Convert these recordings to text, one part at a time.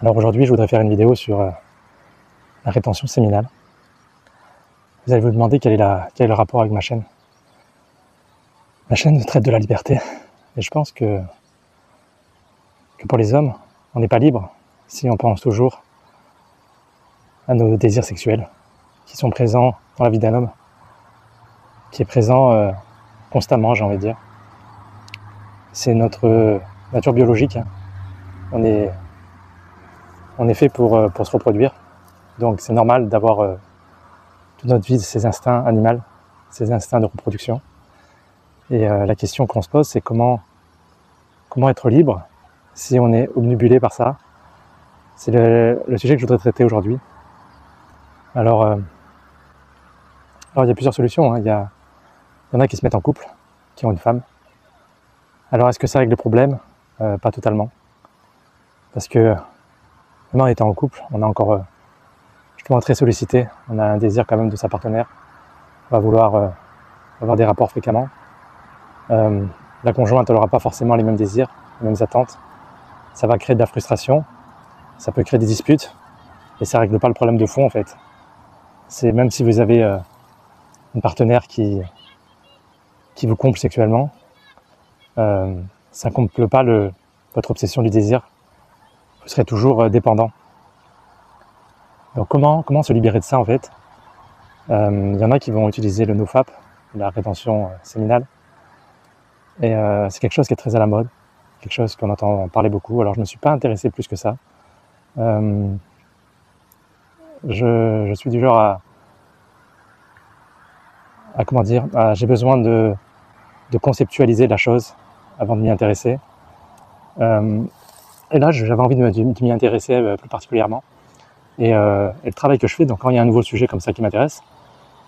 Alors aujourd'hui, je voudrais faire une vidéo sur la rétention séminale. Vous allez vous demander quel est le rapport avec ma chaîne. Ma chaîne traite de la liberté. Et je pense que pour les hommes, on n'est pas libre si on pense toujours à nos désirs sexuels qui sont présents dans la vie d'un homme, qui est présent constamment, j'ai envie de dire. C'est notre nature biologique. On est fait pour se reproduire. Donc c'est normal d'avoir toute notre vie ces instincts animaux, ces instincts de reproduction. Et la question qu'on se pose, c'est comment être libre si on est obnubilé par ça. C'est le sujet que je voudrais traiter aujourd'hui. Alors il y a plusieurs solutions. Il y en a qui se mettent en couple, qui ont une femme. Alors est-ce que ça règle le problème ? Pas totalement. Parce que même en étant en couple, on a encore justement très sollicité, on a un désir quand même de sa partenaire, on va vouloir avoir des rapports fréquemment. La conjointe n'aura pas forcément les mêmes désirs, les mêmes attentes. Ça va créer de la frustration, ça peut créer des disputes, et ça ne règle pas le problème de fond en fait. C'est même si vous avez une partenaire qui vous comble sexuellement, ça ne comble pas votre obsession du désir. Vous serez toujours dépendant. Donc comment se libérer de ça en fait ? Il y en a qui vont utiliser le NoFap, la rétention séminale. Et c'est quelque chose qui est très à la mode, quelque chose qu'on entend parler beaucoup. Alors je ne me suis pas intéressé plus que ça. Je suis du genre j'ai besoin de conceptualiser la chose avant de m'y intéresser. Et là, j'avais envie de m'y intéresser plus particulièrement. Et le travail que je fais, donc quand il y a un nouveau sujet comme ça qui m'intéresse,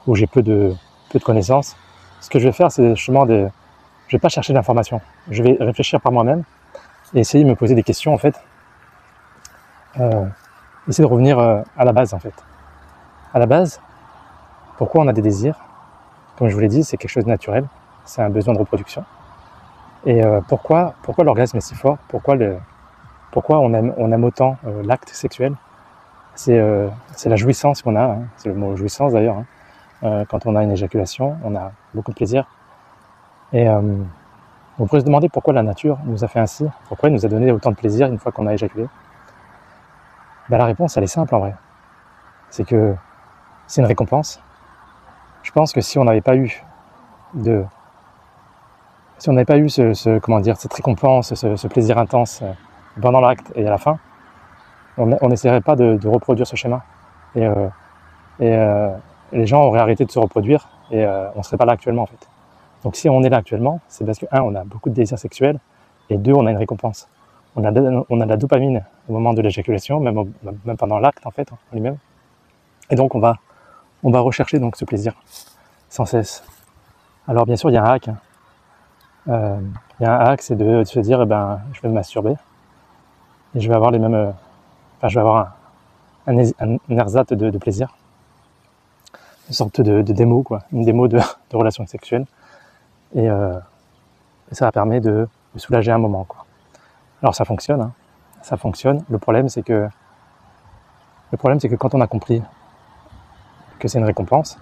où j'ai peu de connaissances, ce que je vais faire, c'est justement je vais pas chercher d'informations. Je vais réfléchir par moi-même et essayer de me poser des questions en fait. Essayer de revenir à la base en fait. À la base, pourquoi on a des désirs ? Comme je vous l'ai dit, c'est quelque chose de naturel. C'est un besoin de reproduction. Et pourquoi l'orgasme est si fort ? Pourquoi on aime autant l'acte sexuel ? C'est la jouissance qu'on a, c'est le mot jouissance d'ailleurs. Quand on a une éjaculation, on a beaucoup de plaisir. Et on pourrait se demander pourquoi la nature nous a fait ainsi, pourquoi elle nous a donné autant de plaisir une fois qu'on a éjaculé. La réponse, elle est simple en vrai. C'est que c'est une récompense. Je pense que si on n'avait pas eu cette récompense, ce plaisir intense pendant l'acte et à la fin, on n'essaierait pas de reproduire ce schéma. Et les gens auraient arrêté de se reproduire et on ne serait pas là actuellement en fait. Donc si on est là actuellement, c'est parce que on a beaucoup de désirs sexuels et deux, on a une récompense. On a de la dopamine au moment de l'éjaculation, même pendant l'acte en fait, en lui-même. Et donc on va rechercher donc ce plaisir sans cesse. Alors bien sûr, il y a un hack. C'est de se dire, je vais me masturber et je vais avoir un ersatz de plaisir, une sorte de démo, une démo de relation sexuelle, et ça va permettre de soulager un moment, Alors ça fonctionne, ça fonctionne. Le problème c'est que quand on a compris que c'est une récompense,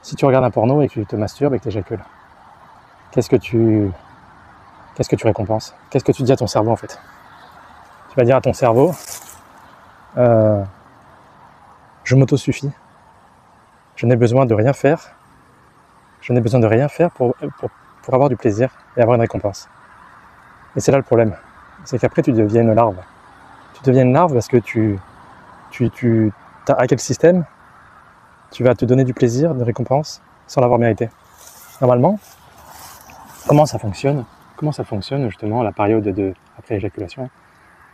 si tu regardes un porno et que tu te masturbes et que tu éjacules, qu'est-ce que tu récompenses ? Qu'est-ce que tu dis à ton cerveau en fait ? Tu vas dire à ton cerveau, je m'auto-suffis, je n'ai besoin de rien faire, pour avoir du plaisir et avoir une récompense. Et c'est là le problème, c'est qu'après tu deviens une larve. Tu deviens une larve parce que tu as hacké le système, tu vas te donner du plaisir, une récompense, sans l'avoir mérité. Normalement, comment ça fonctionne justement la période après l'éjaculation ?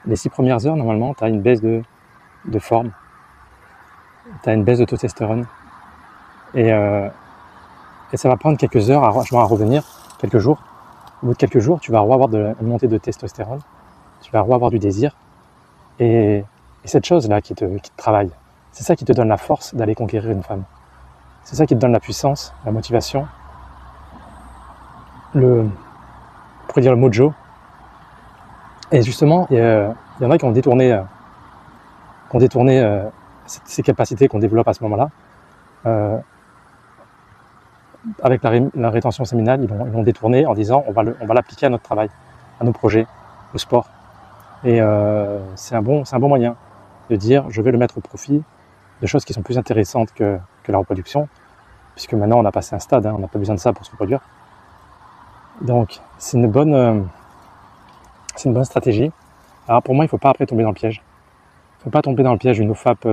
Les 6 premières heures, normalement, tu as une baisse de forme, tu as une baisse de testostérone. Et ça va prendre quelques heures à revenir, quelques jours. Au bout de quelques jours, tu vas avoir une montée de testostérone, tu vas avoir du désir. Et cette chose-là qui te travaille, c'est ça qui te donne la force d'aller conquérir une femme. C'est ça qui te donne la puissance, la motivation, on pourrait dire le mojo, Et justement, il y en a qui ont détourné, ces capacités qu'on développe à ce moment-là. Avec la rétention séminale, ils l'ont détourné en disant on va l'appliquer à notre travail, à nos projets, au sport. Et c'est un bon moyen de dire je vais le mettre au profit de choses qui sont plus intéressantes que la reproduction, puisque maintenant on a passé un stade, on n'a pas besoin de ça pour se reproduire. Donc c'est une bonne stratégie. Alors pour moi, il ne faut pas après tomber dans le piège. Il ne faut pas tomber dans le piège d'une OFAP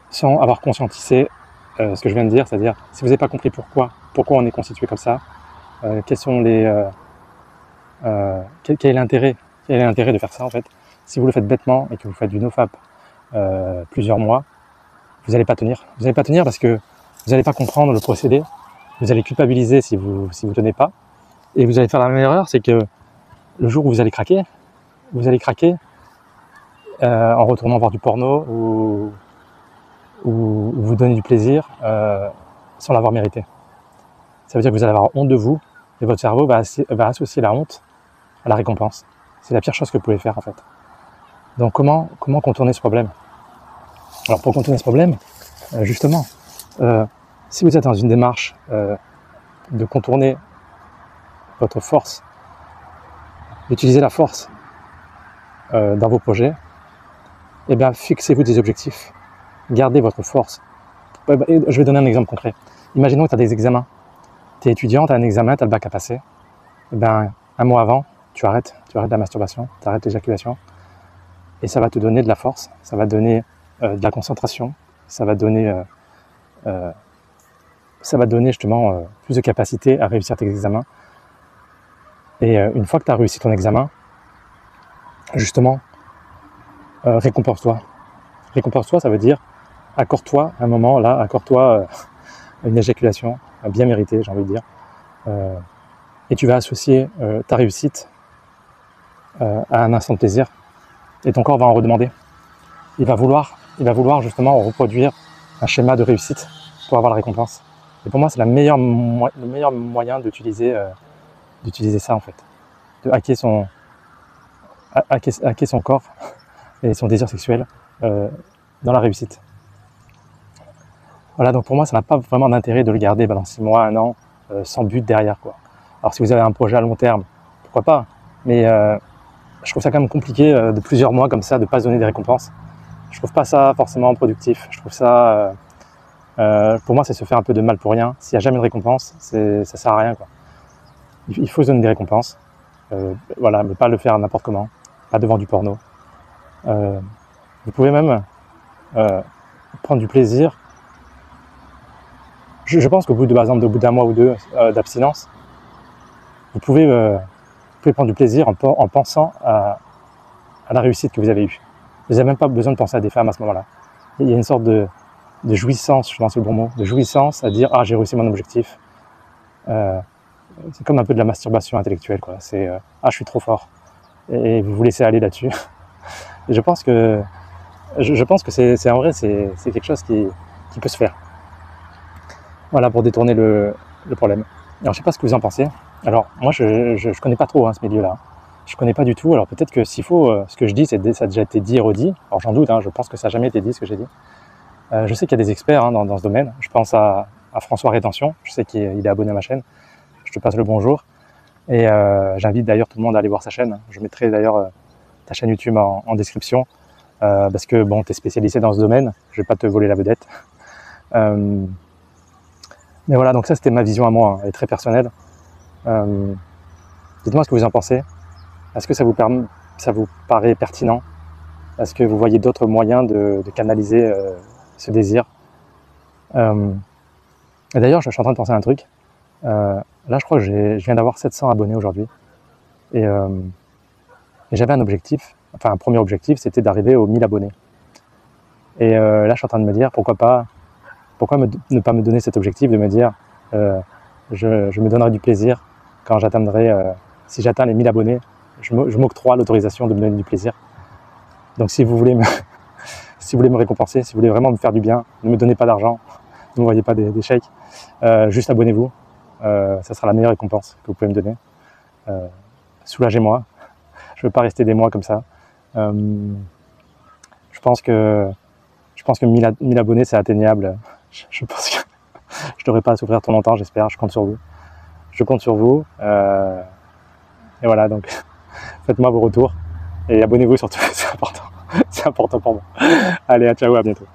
sans avoir conscientisé ce que je viens de dire, c'est-à-dire si vous n'avez pas compris pourquoi on est constitué comme ça, quels sont quel est l'intérêt de faire ça en fait. Si vous le faites bêtement et que vous faites du NoFap plusieurs mois, vous n'allez pas tenir. Vous n'allez pas tenir parce que vous n'allez pas comprendre le procédé, vous allez culpabiliser si vous tenez pas, et vous allez faire la même erreur, c'est que le jour où vous allez craquer en retournant voir du porno ou vous donner du plaisir sans l'avoir mérité. Ça veut dire que vous allez avoir honte de vous et votre cerveau va associer la honte à la récompense. C'est la pire chose que vous pouvez faire en fait. Donc comment contourner ce problème? Alors pour contourner ce problème, justement, si vous êtes dans une démarche de contourner votre force, d'utiliser la force dans vos projets, eh bien fixez-vous des objectifs. Gardez votre force. Je vais donner un exemple concret. Imaginons que tu as des examens. Tu es étudiant, tu as un examen, tu as le bac à passer. Eh bien, un mois avant, tu arrêtes la masturbation, tu arrêtes l'éjaculation. Et ça va te donner de la force, ça va donner de la concentration, ça va donner justement plus de capacité à réussir tes examens. Et une fois que tu as réussi ton examen, justement, récompense-toi. Récompense-toi, ça veut dire accorde-toi un moment, là, accorde-toi une éjaculation bien méritée, j'ai envie de dire. Et tu vas associer ta réussite à un instant de plaisir. Et ton corps va en redemander. Il va vouloir justement reproduire un schéma de réussite pour avoir la récompense. Et pour moi, c'est le meilleur moyen d'utiliser ça en fait. De hacker son corps et son désir sexuel dans la réussite. Voilà, donc pour moi, ça n'a pas vraiment d'intérêt de le garder pendant 6 mois, 1 an, sans but derrière, quoi. Alors si vous avez un projet à long terme, pourquoi pas, mais je trouve ça quand même compliqué de plusieurs mois comme ça, de ne pas se donner des récompenses. Je trouve pas ça forcément productif. Je trouve ça, pour moi, c'est se faire un peu de mal pour rien. S'il n'y a jamais de récompense, ça sert à rien, quoi. Il faut se donner des récompenses, voilà, mais pas le faire n'importe comment, pas devant du porno. Vous pouvez même prendre du plaisir. Je pense qu'au bout d'un mois ou deux d'abstinence, vous pouvez prendre du plaisir en pensant à la réussite que vous avez eue. Vous n'avez même pas besoin de penser à des femmes à ce moment-là. Il y a une sorte de jouissance, je pense c'est le bon mot, de jouissance à dire « Ah, j'ai réussi mon objectif ». C'est comme un peu de la masturbation intellectuelle, quoi. C'est « Ah, je suis trop fort ». Et vous vous laissez aller là-dessus. Et je pense que c'est en vrai, c'est quelque chose qui peut se faire. Voilà, pour détourner le problème. Alors, je ne sais pas ce que vous en pensez. Alors, moi, je ne connais pas trop ce milieu-là. Je ne connais pas du tout. Alors, peut-être que s'il faut, ce que je dis, ça a déjà été dit et redit. Alors, j'en doute, je pense que ça n'a jamais été dit, ce que j'ai dit. Je sais qu'il y a des experts dans ce domaine. Je pense à François Rétention. Je sais qu'il est abonné à ma chaîne. Je te passe le bonjour. Et j'invite d'ailleurs tout le monde à aller voir sa chaîne. Je mettrai d'ailleurs ta chaîne YouTube en description. Parce que, bon, tu es spécialisé dans ce domaine. Je ne vais pas te voler la vedette. Mais voilà, donc ça c'était ma vision à moi, elle est très personnelle. Dites-moi ce que vous en pensez. Est-ce que ça vous paraît pertinent? Est-ce que vous voyez d'autres moyens de canaliser ce désir? Et d'ailleurs, je suis en train de penser à un truc. Là, je crois que je viens d'avoir 700 abonnés aujourd'hui. Et j'avais un objectif, enfin un premier objectif, c'était d'arriver aux 1000 abonnés. Et là, je suis en train de me dire, pourquoi ne pas me donner cet objectif de me dire je me donnerai du plaisir quand si j'atteins les 1000 abonnés, je m'octroie l'autorisation de me donner du plaisir. Donc si vous voulez me récompenser, si vous voulez vraiment me faire du bien, ne me donnez pas d'argent, ne m'envoyez pas des chèques, juste abonnez-vous, ça sera la meilleure récompense que vous pouvez me donner. soulagez-moi. Je veux pas rester des mois comme ça. Je pense que 1000 abonnés, c'est atteignable. Je pense que je devrais pas souffrir trop longtemps, j'espère. Je compte sur vous. Je compte sur vous. Et voilà, donc faites-moi vos retours. Et abonnez-vous surtout, c'est important. C'est important pour moi. Allez, ciao, à bientôt.